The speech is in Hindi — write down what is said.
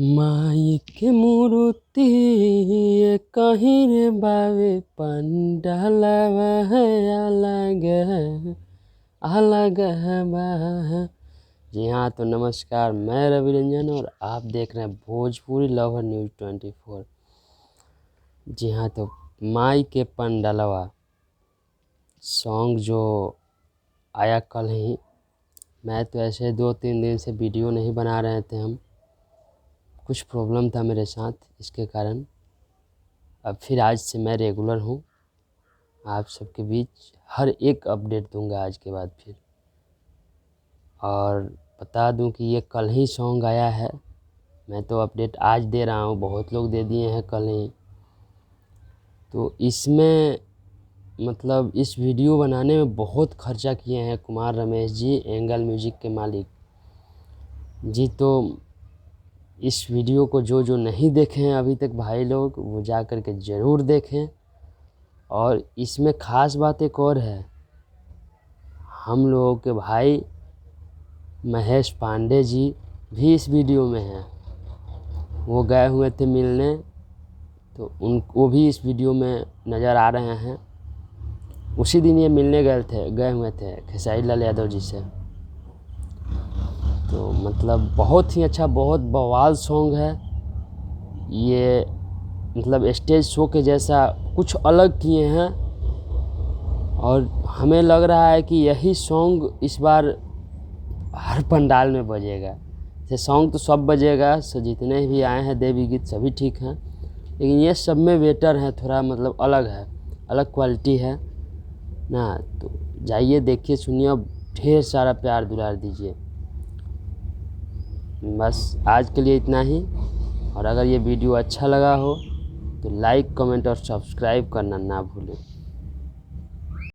माई के मूर्ति कहीं रे बावे पंडालवा है अलग बा। जी हाँ, तो नमस्कार, मैं रवि रंजन और आप देख रहे हैं भोजपुरी लवर न्यूज़ 24। जी हाँ, तो माई के पंडालवा सॉन्ग जो आया कल ही, मैं तो ऐसे 2-3 दिन से वीडियो नहीं बना रहे थे। हम कुछ प्रॉब्लम था मेरे साथ, इसके कारण अब फिर आज से मैं रेगुलर हूँ, आप सबके बीच हर एक अपडेट दूंगा आज के बाद फिर। और बता दूं कि ये कल ही सॉन्ग आया है, मैं तो अपडेट आज दे रहा हूँ, बहुत लोग दे दिए हैं कल ही। तो इसमें मतलब इस वीडियो बनाने में बहुत खर्चा किए हैं कुमार रमेश जी, एंगल म्यूजिक के मालिक जी। तो इस वीडियो को जो नहीं देखे हैं अभी तक भाई लोग, वो जा कर के ज़रूर देखें। और इसमें ख़ास बात एक और है, हम लोगों के भाई महेश पांडे जी भी इस वीडियो में हैं। वो गए हुए थे मिलने, तो वो भी इस वीडियो में नज़र आ रहे हैं। उसी दिन ये मिलने गए हुए थे खेसारी लाल यादव जी से। तो मतलब बहुत ही अच्छा, बहुत बवाल सॉन्ग है ये। मतलब स्टेज शो के जैसा कुछ अलग किए हैं, और हमें लग रहा है कि यही सॉन्ग इस बार हर पंडाल में बजेगा। ये सॉन्ग तो सब बजेगा, जितने भी आए हैं देवी गीत सभी ठीक हैं, लेकिन ये सब में बेटर है, थोड़ा मतलब अलग है, अलग क्वालिटी है ना। तो जाइए देखिए, सुनिए, अब ढेर सारा प्यार दुलार दीजिए। बस आज के लिए इतना ही। और अगर ये वीडियो अच्छा लगा हो तो लाइक, कमेंट और सब्सक्राइब करना ना भूलें।